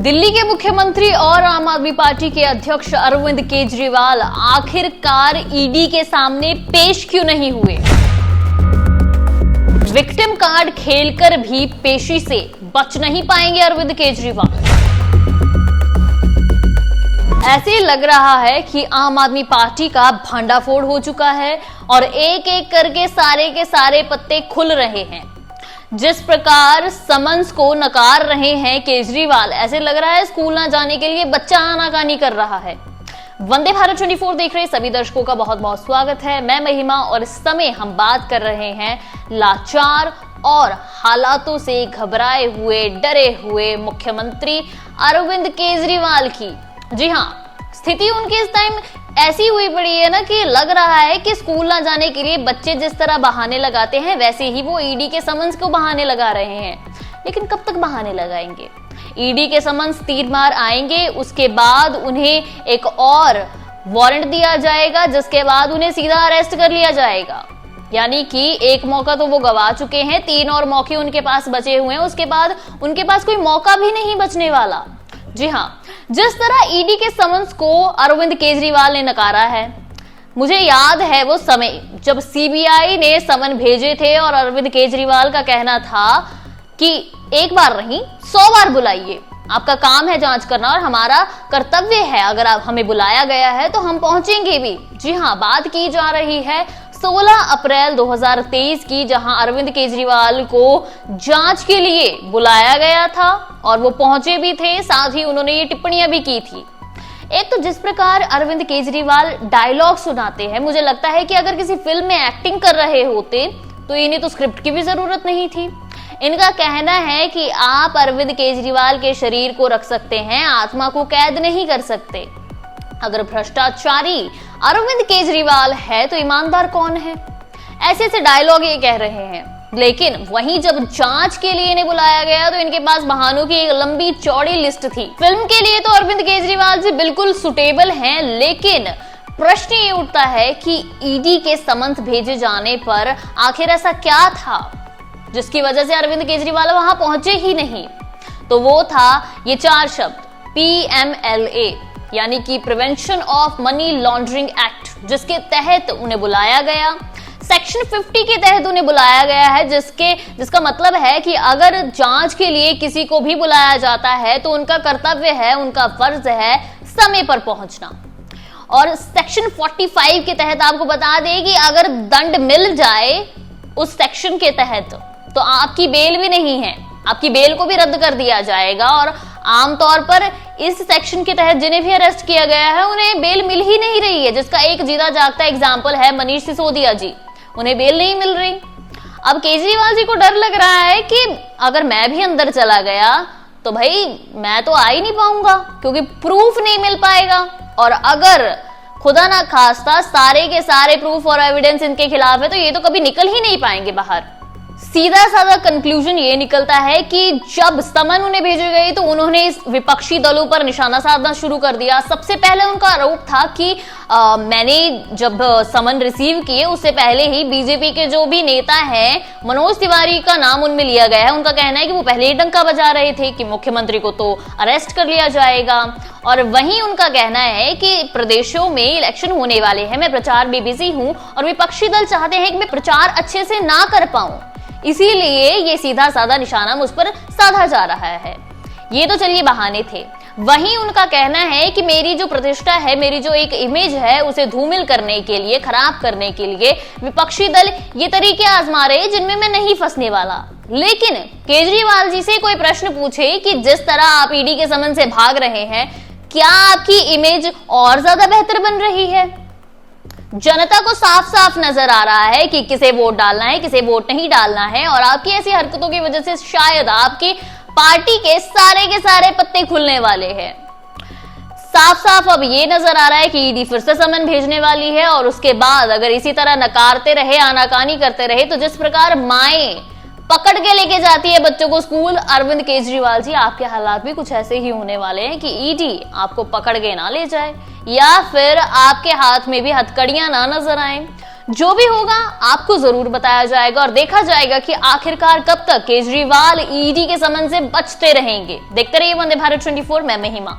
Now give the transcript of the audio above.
दिल्ली के मुख्यमंत्री और आम आदमी पार्टी के अध्यक्ष अरविंद केजरीवाल आखिरकार ईडी के सामने पेश क्यों नहीं हुए? विक्टिम कार्ड खेलकर भी पेशी से बच नहीं पाएंगे अरविंद केजरीवाल। ऐसे लग रहा है कि आम आदमी पार्टी का भंडाफोड़ हो चुका है और एक एक करके सारे के सारे पत्ते खुल रहे हैं। जिस प्रकार समन्स को नकार रहे हैं केजरीवाल, ऐसे लग रहा है स्कूल ना जाने के लिए बच्चा आनाकानी कर रहा है। वंदे भारत 24 देख रहे सभी दर्शकों का बहुत बहुत स्वागत है। मैं महिमा और इस समय हम बात कर रहे हैं लाचार और हालातों से घबराए हुए, डरे हुए मुख्यमंत्री अरविंद केजरीवाल की। जी हाँ, स्थिति उनकी इस टाइम ऐसी हुई पड़ी है ना कि लग रहा है कि स्कूल ना जाने के लिए बच्चे जिस तरह बहाने लगाते हैं, वैसे ही वो ईडी के समन्स को बहाने लगा रहे हैं। लेकिन कब तक बहाने लगाएंगे? ईडी के समन्स 3 बार आएंगे, उसके बाद उन्हें एक और वारंट दिया जाएगा, जिसके बाद उन्हें सीधा अरेस्ट कर लिया जाएगा। यानी कि एक मौका तो वो गवा चुके हैं, 3 और मौके उनके पास बचे हुए हैं। उसके बाद उनके पास कोई मौका भी नहीं बचने वाला। जी हाँ, जिस तरह ईडी के समन्स को अरविंद केजरीवाल ने नकारा है, मुझे याद है वो समय जब सीबीआई ने समन भेजे थे और अरविंद केजरीवाल का कहना था कि एक बार नहीं 100 बार बुलाइए, आपका काम है जांच करना और हमारा कर्तव्य है, अगर आप हमें बुलाया गया है तो हम पहुंचेंगे भी। जी हाँ, बात की जा रही है 16 अप्रैल 2023 की, जहां अरविंद केजरीवाल को जांच के लिए बुलाया गया था और वो पहुंचे भी थे। साथ ही उन्होंने ये टिप्पणियां भी की थी। एक तो जिस प्रकार अरविंद केजरीवाल डायलॉग सुनाते हैं, मुझे लगता है कि अगर किसी फिल्म में एक्टिंग कर रहे होते तो इन्हें तो स्क्रिप्ट की भी जरूरत नहीं थी। इनका कहना है कि आप अरविंद केजरीवाल के शरीर को रख सकते हैं, आत्मा को कैद नहीं कर सकते। अगर भ्रष्टाचारी अरविंद केजरीवाल है तो ईमानदार कौन है? ऐसे ऐसे डायलॉग ये कह रहे हैं। लेकिन वहीं जब जांच के लिए इन्हें बुलाया गया तो इनके पास बहानों की एक लंबी चौड़ी लिस्ट थी। फिल्म के लिए तो अरविंद केजरीवाल जी बिल्कुल सुटेबल हैं, लेकिन प्रश्न ये उठता है कि ईडी के समन्स भेजे जाने पर आखिर ऐसा क्या था जिसकी वजह से अरविंद केजरीवाल वहां पहुंचे ही नहीं? तो वो था ये 4 शब्द PMLA, यानी कि prevention of money laundering act, जिसके तहत उन्हें बुलाया गया। सेक्शन 50 के तहत उन्हें बुलाया गया है, जिसका मतलब है कि अगर जांच के लिए किसी को भी बुलाया जाता है तो उनका कर्तव्य है, उनका फर्ज है समय पर पहुंचना। और सेक्शन 45 के तहत आपको बता दें कि अगर दंड मिल जाए उस सेक्शन के तहत तो आपकी बेल भी नहीं है, आपकी बेल को भी रद्द कर दिया जाएगा। और आमतौर पर इस सेक्शन के तहत जिन्हें भी अरेस्ट किया गया है उन्हें बेल मिल ही नहीं रही है, जिसका एक जीता जागता एग्जाम्पल है मनीष सिसोदिया जी। उन्हें बेल नहीं मिल रही। अब केजरीवाल जी को डर लग रहा है कि अगर मैं भी अंदर चला गया तो भाई मैं तो आ ही नहीं पाऊंगा, क्योंकि प्रूफ नहीं मिल पाएगा। और अगर खुदा ना खास्ता सारे के सारे प्रूफ और एविडेंस इनके खिलाफ है तो ये तो कभी निकल ही नहीं पाएंगे बाहर। सीधा साधा कंक्लूजन ये निकलता है कि जब समन उन्हें भेजे गए तो उन्होंने इस विपक्षी दलों पर निशाना साधना शुरू कर दिया। सबसे पहले उनका आरोप था कि मैंने जब समन रिसीव किए उससे पहले ही बीजेपी के जो भी नेता हैं, मनोज तिवारी का नाम उनमें लिया गया है। उनका कहना है कि वो पहले ही डंका बजा रहे थे कि मुख्यमंत्री को तो अरेस्ट कर लिया जाएगा। और वहीं उनका कहना है कि प्रदेशों में इलेक्शन होने वाले हैं, मैं प्रचार में बिजी हूं और विपक्षी दल चाहते हैं कि मैं प्रचार अच्छे से ना कर पाऊं, इसीलिए ये सीधा साधा निशाना मुझ पर साधा जा रहा है। ये तो चलिए बहाने थे। वहीं उनका कहना है कि मेरी जो प्रतिष्ठा है, मेरी जो एक इमेज है, उसे धूमिल करने के लिए, खराब करने के लिए विपक्षी दल ये तरीके आजमा रहे जिनमें मैं नहीं फंसने वाला। लेकिन केजरीवाल जी से कोई प्रश्न पूछे कि जिस तरह आप ईडी के समन से भाग रहे हैं, क्या आपकी इमेज और ज्यादा बेहतर बन रही है? जनता को साफ साफ नजर आ रहा है कि किसे वोट डालना है, किसे वोट नहीं डालना है। और आपकी ऐसी हरकतों की वजह से शायद आपकी पार्टी के सारे पत्ते खुलने वाले हैं। साफ साफ अब ये नजर आ रहा है कि ईडी फिर से समन भेजने वाली है। और उसके बाद अगर इसी तरह नकारते रहे, आनाकानी करते रहे, तो जिस प्रकार माएं पकड़ के लेके जाती है बच्चों को स्कूल, अरविंद केजरीवाल जी आपके हालात भी कुछ ऐसे ही होने वाले हैं कि ईडी आपको पकड़ के ना ले जाए या फिर आपके हाथ में भी हथकड़ियां ना नजर आए। जो भी होगा आपको जरूर बताया जाएगा और देखा जाएगा कि आखिरकार कब तक केजरीवाल ईडी के समन से बचते रहेंगे। देखते रहिए वंदे भारत 24, मैं महिमा।